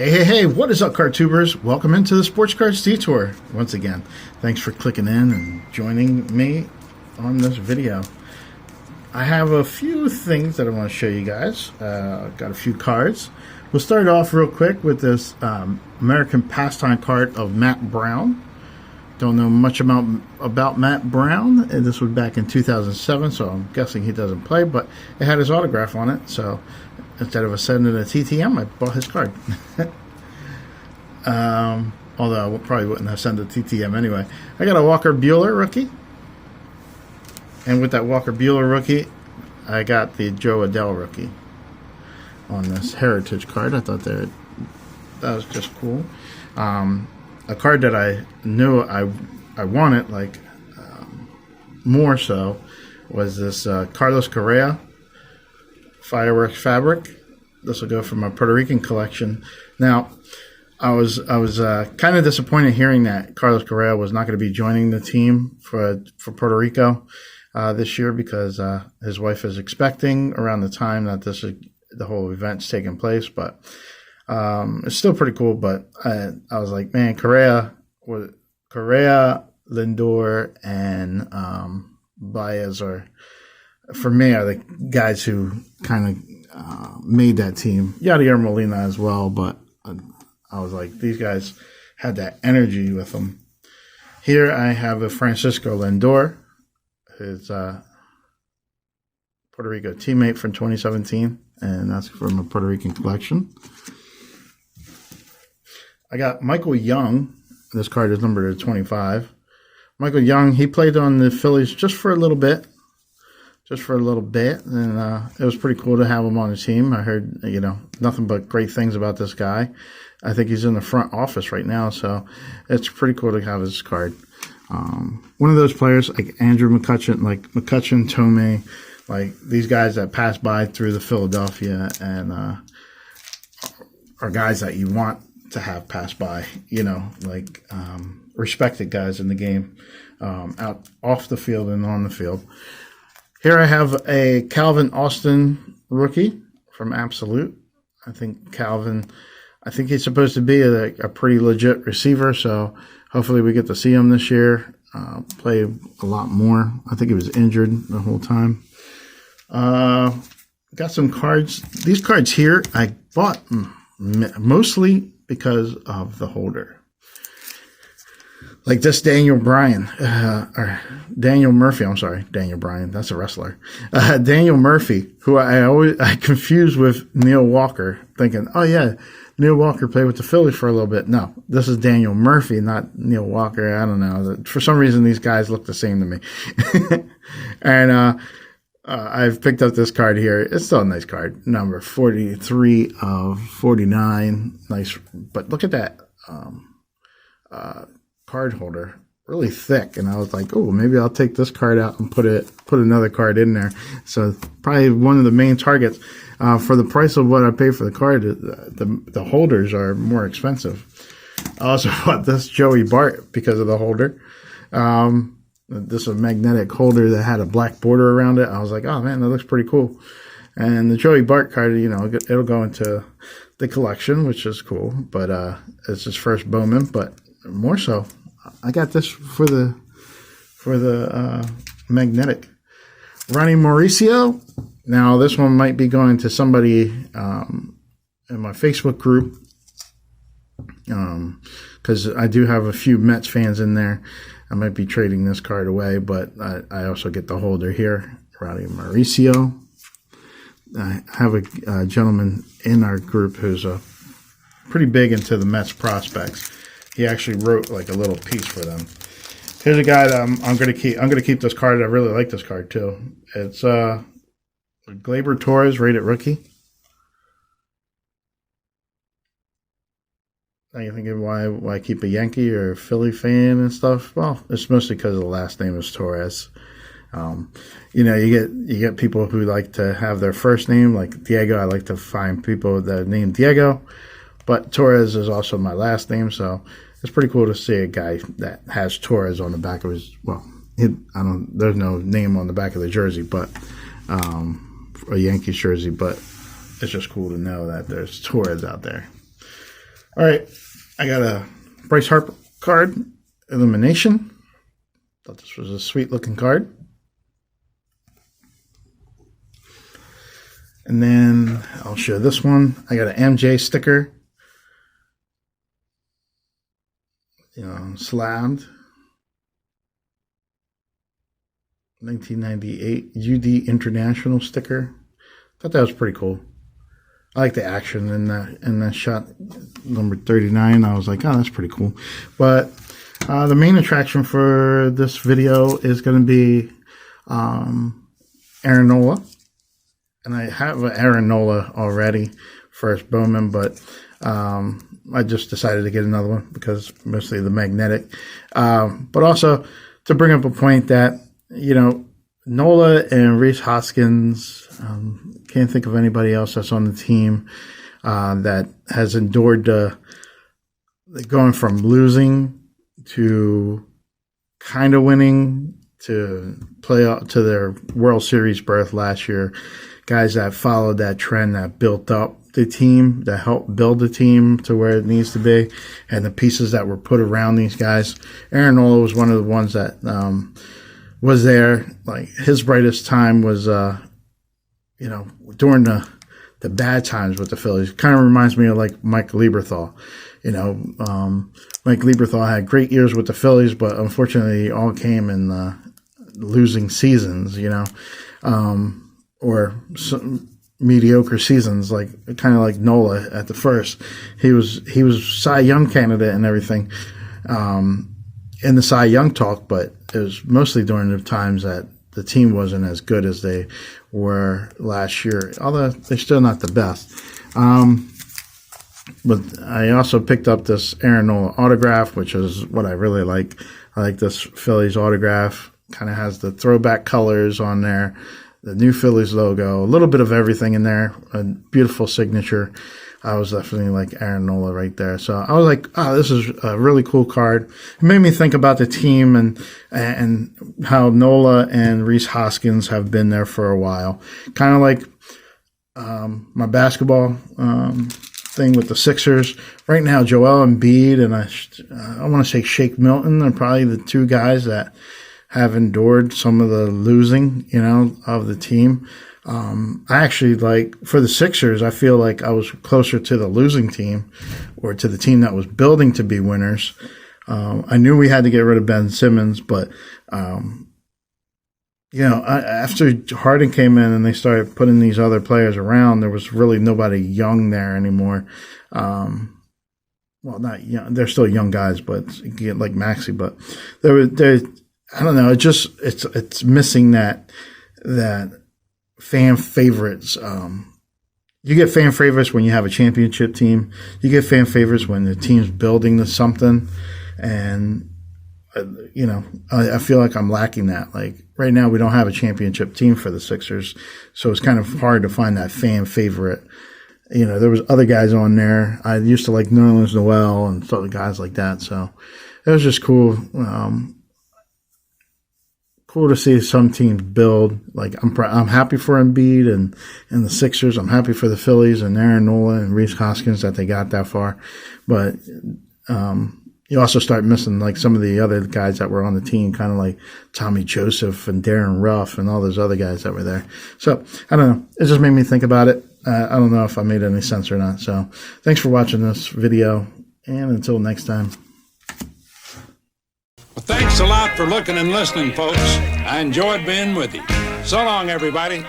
Hey, what is up, card tubers? Welcome into the Sports Cards Detour. Once again, thanks for clicking in and joining me on this video. I have a few things that I want to show you guys. Got a few cards. We'll start off real quick with this American Pastime card of Matt Brown. Don't know much about Matt Brown. This was back in 2007, so I'm guessing he doesn't play, but it had his autograph on it, so instead of sending a TTM, I bought his card. Although I probably wouldn't have sent a TTM anyway. I got a Walker Buehler rookie. And with that Walker Buehler rookie, I got the Joe Adele rookie on this Heritage card. I thought that was just cool. A card that I knew I wanted, like more so, was this Carlos Correa Fireworks Fabric. This will go from my Puerto Rican collection. Now, I was kind of disappointed hearing that Carlos Correa was not going to be joining the team for Puerto Rico this year because his wife is expecting around the time that the whole event's taking place. But it's still pretty cool. But I was like, man, Correa, Lindor, and Baez are the guys who kind of made that team. Yadier Molina as well, but I was like, these guys had that energy with them. Here I have a Francisco Lindor, his Puerto Rico teammate from 2017, and that's from a Puerto Rican collection. I got Michael Young. This card is numbered at 25. Michael Young, he played on the Phillies just for a little bit. And it was pretty cool to have him on the team. I heard, nothing but great things about this guy. I think he's in the front office right now, so it's pretty cool to have his card. One of those players like Andrew McCutchen, Tomei, like these guys that pass by through the Philadelphia and are guys that you want to have pass by, respected guys in the game, out off the field and on the field. Here I have a Calvin Austin rookie from Absolute. I think he's supposed to be a pretty legit receiver, so hopefully we get to see him this year, play a lot more. I think he was injured the whole time. Got some cards. These cards here I bought mostly because of the holder. Like this Daniel Murphy, that's a wrestler. Daniel Murphy, who I confused with Neil Walker, thinking, oh yeah, Neil Walker played with the Phillies for a little bit. No, this is Daniel Murphy, not Neil Walker. I don't know. For some reason, these guys look the same to me. And I've picked up this card here. It's still a nice card. Number 43 of 49. Nice. But look at that card holder. Really thick. And I was like, oh, maybe I'll take this card out and put another card in there. So probably one of the main targets. For the price of what I paid for the card, the holders are more expensive. I also bought this Joey Bart because of the holder. This is a magnetic holder that had a black border around it. I was like, oh man, that looks pretty cool. And the Joey Bart card, it'll go into the collection, which is cool. But it's his first Bowman. But more so, I got this for the magnetic. Ronnie Mauricio. Now, this one might be going to somebody in my Facebook group because I do have a few Mets fans in there. I might be trading this card away, but I also get the holder here, Ronnie Mauricio. I have a gentleman in our group who's pretty big into the Mets prospects. He actually wrote like a little piece for them. Here's a guy that I'm gonna keep. I'm gonna keep this card. I really like this card too. It's Gleyber Torres, rated rookie. Now you're thinking why keep a Yankee or a Philly fan and stuff? Well, it's mostly because the last name is Torres. You get people who like to have their first name, like Diego. I like to find people that name Diego, but Torres is also my last name, so it's pretty cool to see a guy that has Torres on the back of his. Well, there's no name on the back of the jersey, but a Yankees jersey, but it's just cool to know that there's Torres out there. All right, I got a Bryce Harper card, Illumination. Thought this was a sweet looking card. And then I'll show this one. I got an MJ sticker. Slabbed. 1998 UD International sticker. Thought that was pretty cool. I like the action in that shot, number 39. I was like, oh, that's pretty cool. But the main attraction for this video is going to be Aaron Nola. And I have an Aaron Nola already, first Bowman, but I just decided to get another one because mostly the magnetic. But also to bring up a point that, Nola and Rhys Hoskins, can't think of anybody else that's on the team that has endured going from losing to kind of winning to play out to their World Series berth last year. Guys that followed that trend, that built up the team, that helped build the team to where it needs to be, and the pieces that were put around these guys. Aaron Nola was one of the ones that was there. Like, his brightest time was, during the bad times with the Phillies. Kind of reminds me of like Mike Lieberthal. Mike Lieberthal had great years with the Phillies, but unfortunately it all came in losing seasons, or some mediocre seasons, like kind of like Nola at the first. He was Cy Young candidate and everything in the Cy Young talk, but it was mostly during the times that the team wasn't as good as they were last year, although they're still not the best. But I also picked up this Aaron Nola autograph, which is what I really like. I like this Phillies autograph. Kind of has the throwback colors on there, the new Phillies logo, a little bit of everything in there, a beautiful signature. I was definitely like Aaron Nola right there. So I was like, oh, this is a really cool card. It made me think about the team and how Nola and Rhys Hoskins have been there for a while. Kind of like my basketball thing with the Sixers. Right now, Joel Embiid and I want to say Shake Milton are probably the two guys that have endured some of the losing, of the team. I actually, like, for the Sixers, I feel like I was closer to the losing team or to the team that was building to be winners. I knew we had to get rid of Ben Simmons, but, after Harden came in and they started putting these other players around, there was really nobody young there anymore. Well, not young. They're still young guys, but like Maxey, but I don't know. It's missing that fan favorites. You get fan favorites when you have a championship team. You get fan favorites when the team's building to something. And, I feel like I'm lacking that. Like, right now we don't have a championship team for the Sixers. So it's kind of hard to find that fan favorite. There was other guys on there. I used to like Nerlens Noel and other guys like that. So it was just cool. Cool to see some teams build. Like, I'm happy for Embiid and the Sixers. I'm happy for the Phillies and Aaron Nola and Rhys Hoskins that they got that far. But you also start missing like some of the other guys that were on the team, kind of like Tommy Joseph and Darren Ruff and all those other guys that were there. So I don't know. It just made me think about it. I don't know if I made any sense or not. So thanks for watching this video, and until next time. Well, thanks a lot for looking and listening, folks. I enjoyed being with you. So long, everybody.